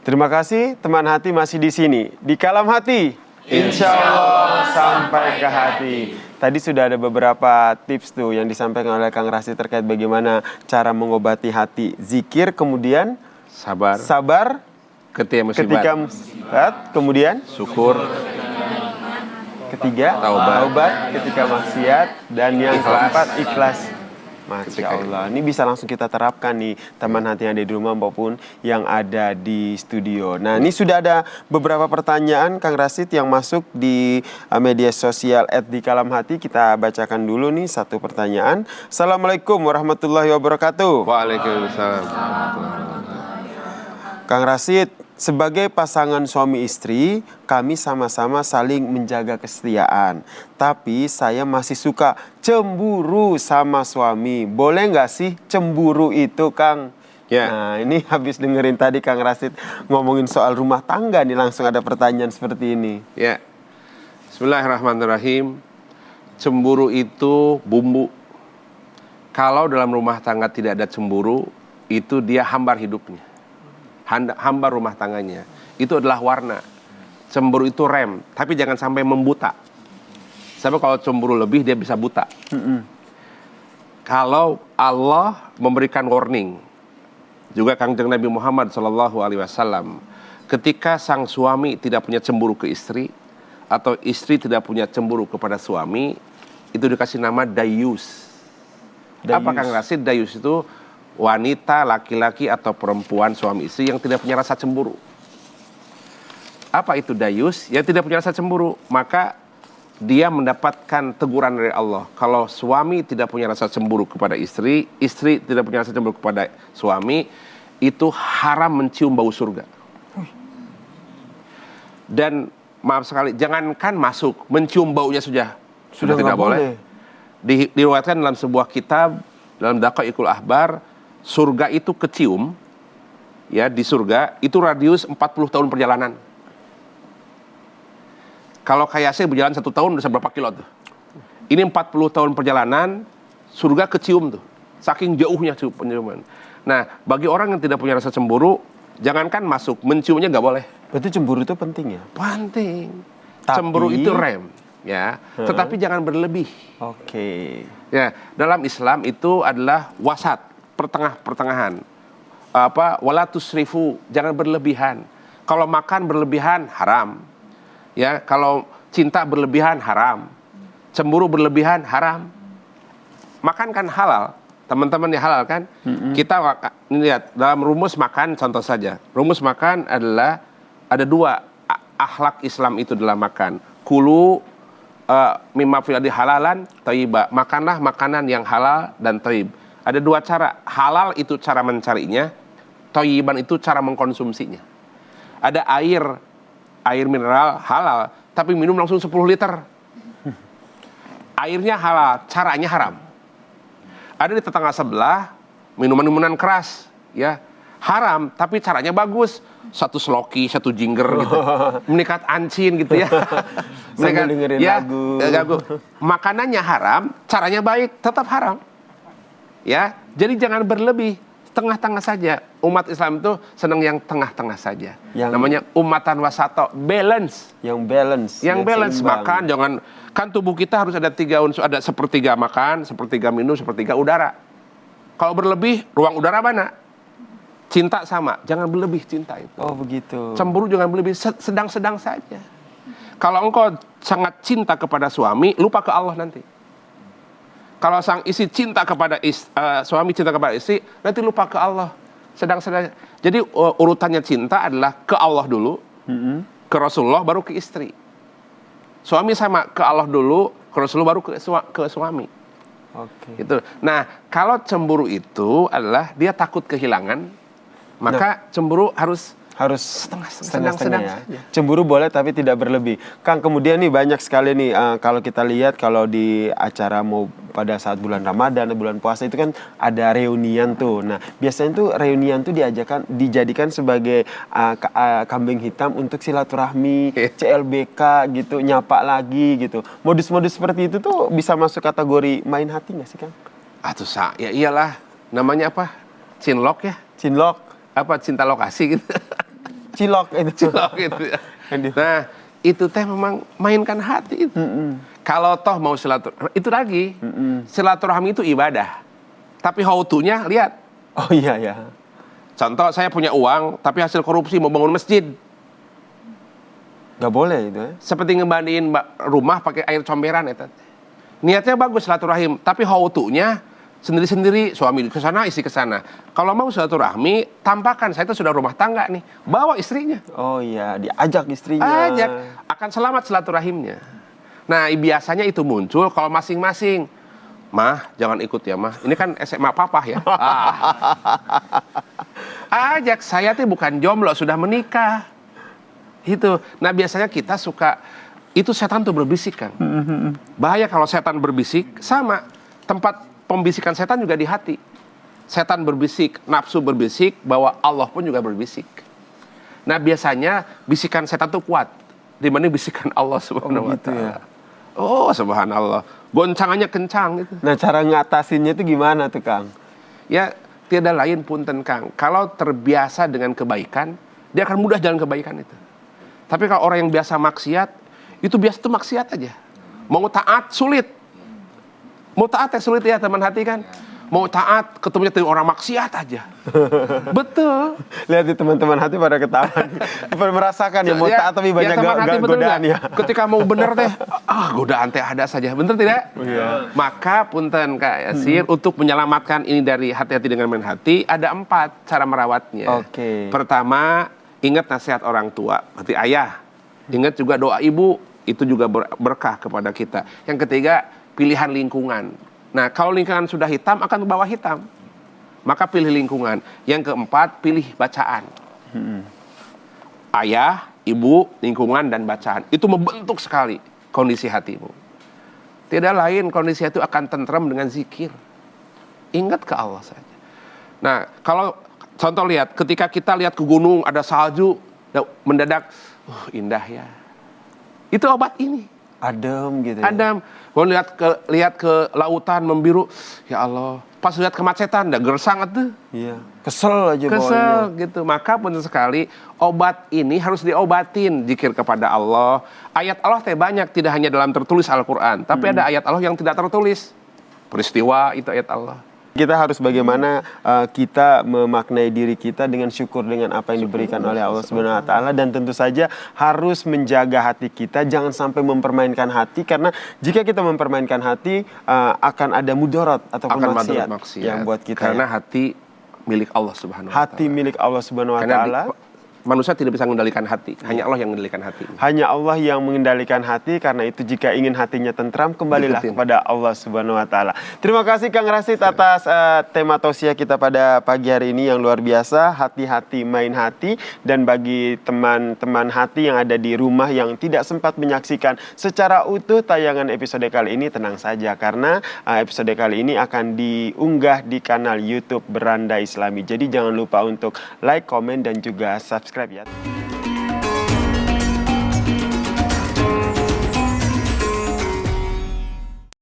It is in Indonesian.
Terima kasih teman hati masih di sini. Di Kalam Hati, insya Allah sampai ke hati. Tadi sudah ada beberapa tips tuh yang disampaikan oleh Kang Rasid terkait bagaimana cara mengobati hati. Zikir, kemudian sabar ketika musibat, kemudian syukur, ketiga taubat ketika maksiat, dan yang keempat ikhlas. Masya Allah, ini bisa langsung kita terapkan nih teman hati yang ada di rumah maupun yang ada di studio. Nah, ini sudah ada beberapa pertanyaan Kang Rasid yang masuk di media sosial @dikalamhati. Kita bacakan dulu nih satu pertanyaan. Assalamualaikum warahmatullahi wabarakatuh. Waalaikumsalam. Kang Rasid, sebagai pasangan suami istri, kami sama-sama saling menjaga kesetiaan. Tapi saya masih suka cemburu sama suami. Boleh nggak sih cemburu itu, Kang? Ya. Nah, ini habis dengerin tadi Kang Rasid ngomongin soal rumah tangga nih, langsung ada pertanyaan seperti ini. Ya. Bismillahirrahmanirrahim. Cemburu itu bumbu. Kalau dalam rumah tangga tidak ada cemburu, itu dia hambar hidupnya. Hambar rumah tangganya. Itu adalah warna. Cemburu itu rem, tapi jangan sampai membuta. Sebab kalau cemburu lebih dia bisa buta. Kalau Allah memberikan warning, juga Kangjeng Nabi Muhammad SAW, ketika sang suami tidak punya cemburu ke istri, atau istri tidak punya cemburu kepada suami, itu dikasih nama dayus. Apa Kang Rasid? Dayus itu wanita, laki-laki atau perempuan suami istri yang tidak punya rasa cemburu. Apa itu dayus? Yang tidak punya rasa cemburu, maka dia mendapatkan teguran dari Allah. Kalau suami tidak punya rasa cemburu kepada istri, istri tidak punya rasa cemburu kepada suami, itu haram mencium bau surga. Dan maaf sekali, jangankan masuk, mencium baunya sudah tidak boleh. Diriwayatkan dalam sebuah kitab, dalam Daqaiqul Ahbar, surga itu kecium, ya, di surga itu radius 40 tahun perjalanan. Kalau kayak saya berjalan 1 tahun bisa berapa kilo tuh? Ini 40 tahun perjalanan, surga kecium tuh. Saking jauhnya penciuman. Nah, bagi orang yang tidak punya rasa cemburu, jangankan masuk, menciumnya nggak boleh. Berarti cemburu itu penting ya? Penting. Cemburu itu rem, ya. Tetapi jangan berlebih. Oke. Ya, dalam Islam itu adalah wasat, pertengahan. Wala tusrifu, jangan berlebihan. Kalau makan berlebihan haram. Ya, kalau cinta berlebihan haram. Cemburu berlebihan haram. Makan kan halal. Teman-teman ya halal kan? Kita lihat dalam rumus makan, contoh saja. Rumus makan adalah ada 2 akhlak Islam itu dalam makan. Kulu mimma fil ardi halalan thayyiba. Makanlah makanan yang halal dan thayyib. Ada 2 cara. Halal itu cara mencarinya, thayyiban itu cara mengkonsumsinya. Ada air mineral halal, tapi minum langsung 10 liter. Airnya halal, caranya haram. Ada di tetangga sebelah minuman-minuman keras, ya, haram, tapi caranya bagus. 1 sloki, 1 jingger gitu, menikat ancin gitu ya. Mereka dengerin lagu. Makanannya haram, caranya baik, tetap haram. Ya, jadi jangan berlebih, tengah-tengah saja. Umat Islam itu senang yang tengah-tengah saja. Namanya umatan wasato, balance. Yang balance. Makan, jangan, kan tubuh kita harus ada 3 unsur, ada 1/3 makan, 1/3 minum, 1/3 udara. Kalau berlebih, ruang udara mana? Cinta sama, jangan berlebih cinta itu. Oh begitu. Cemburu jangan berlebih, sedang-sedang saja. Kalau engkau sangat cinta kepada suami, lupa ke Allah nanti. Kalau sang istri cinta kepada suami cinta kepada istri, nanti lupa ke Allah. Sedang-sedang. Jadi urutannya cinta adalah ke Allah dulu, ke Rasulullah, baru ke istri. Suami sama, ke Allah dulu, ke Rasulullah, baru ke suami. Oke. Gitu. Nah, kalau cemburu itu adalah dia takut kehilangan, maka cemburu harus setengah-setengah ya. Cemburu boleh tapi tidak berlebih. Kang, kemudian nih banyak sekali nih kalau kita lihat kalau di acara mau pada saat bulan Ramadan, bulan puasa itu kan ada reunian tuh. Nah, biasanya tuh reunian tuh dijadikan sebagai kambing hitam untuk silaturahmi, CLBK gitu, nyapa lagi gitu. Modus-modus seperti itu tuh bisa masuk kategori main hati nggak sih, Kang? Ya iyalah. Namanya apa? Cinlok ya? Cinlok. Apa, cinta lokasi gitu. Cilok itu. Cilok gitu ya. Yang di- Nah, itu teh memang mainkan hati itu. Kalau toh mau silaturahmi, itu lagi. Silaturahmi itu ibadah. Tapi how to-nya lihat. Oh iya ya. Contoh, saya punya uang, tapi hasil korupsi mau bangun masjid. Gak boleh itu ya. Seperti ngebandiin rumah pakai air comberan itu. Niatnya bagus silaturahim, tapi how to-nya sendiri-sendiri, suami ke sana, istri ke sana. Kalau mau silaturahmi, tampakkan saya itu sudah rumah tangga nih, bawa istrinya. Oh iya, diajak istrinya. Ajak, akan selamat silaturahimnya. Nah, biasanya itu muncul kalau masing-masing. Mah, jangan ikut ya, Mah. Ini kan SMA papa ya. Ajak, saya tuh bukan jomblo, sudah menikah. Itu. Nah, biasanya kita suka, itu setan tuh berbisik, Kang. Bahaya kalau setan berbisik, sama. Tempat pembisikan setan juga di hati. Setan berbisik, nafsu berbisik, bahwa Allah pun juga berbisik. Nah, biasanya bisikan setan tuh kuat dibanding bisikan Allah Subhanahu wa gitu Ta'ala. ya. Oh, subhanallah. Goncangannya kencang gitu. Nah, cara ngatasinnya itu gimana tuh, Kang? Ya, tiada lain punten, Kang. Kalau terbiasa dengan kebaikan, dia akan mudah jalan kebaikan itu. Tapi kalau orang yang biasa maksiat, itu biasa tuh maksiat aja. Mau taat sulit. Mau taat ya sulit ya teman hati kan. Mau taat ketemunya dengan orang maksiat aja. Betul. Lihat di teman-teman hati pada ketawa. Pada merasakan ya, mau taat tapi banyak teman hati betul godaan nggak? ya. Ketika mau bener teh, godaan teh ada saja. Bener tidak? Iya. Maka punten Kak Yasir, untuk menyelamatkan ini dari hati-hati dengan main hati, ada 4 cara merawatnya. Oke. Pertama, ingat nasihat orang tua, berarti ayah. Ingat juga doa ibu, itu juga berkah kepada kita. Yang ketiga, pilihan lingkungan. Nah, kalau lingkungan sudah hitam, akan membawa hitam. Maka pilih lingkungan. Yang keempat, pilih bacaan. Ayah, ibu, lingkungan, dan bacaan. Itu membentuk sekali kondisi hatimu. Tidak lain, kondisi itu akan tentram dengan zikir. Ingat ke Allah saja. Nah, kalau contoh lihat, ketika kita lihat ke gunung, ada salju, mendadak, indah ya. Itu obat ini. Adem gitu ya. Adam, mau lihat ke lautan membiru, ya Allah. Pas lihat kemacetan, dah gersang tuh. Iya. Kesel aja bawahnya. Kesel gitu. Maka benar sekali, obat ini harus diobatin, zikir kepada Allah. Ayat Allah teh banyak, tidak hanya dalam tertulis Al-Quran, tapi ada ayat Allah yang tidak tertulis. Peristiwa itu ayat Allah. Kita harus bagaimana kita memaknai diri kita dengan syukur dengan apa yang diberikan oleh Allah Subhanahu wa Ta'ala, dan tentu saja harus menjaga hati kita, jangan sampai mempermainkan hati, karena jika kita mempermainkan hati akan ada mudarat ataupun Akan maksiat maksiat yang buat kita. karena hati milik Allah Subhanahu wa Ta'ala. Hati milik Allah Subhanahu wa Karena Ta'ala. manusia tidak bisa mengendalikan hati, hanya Allah yang mengendalikan hati. Hanya Allah yang mengendalikan hati, karena itu jika ingin hatinya tentram, kembalilah Ikutin. kepada Allah Subhanahu wa Ta'ala. Terima kasih Kang Rasid atas tema tausiah kita pada pagi hari ini yang luar biasa, hati-hati main hati. Dan bagi teman-teman hati yang ada di rumah yang tidak sempat menyaksikan secara utuh tayangan episode kali ini, tenang saja, karena episode kali ini akan diunggah di kanal YouTube Beranda Islami. Jadi jangan lupa untuk like, komen, dan juga subscribe ya.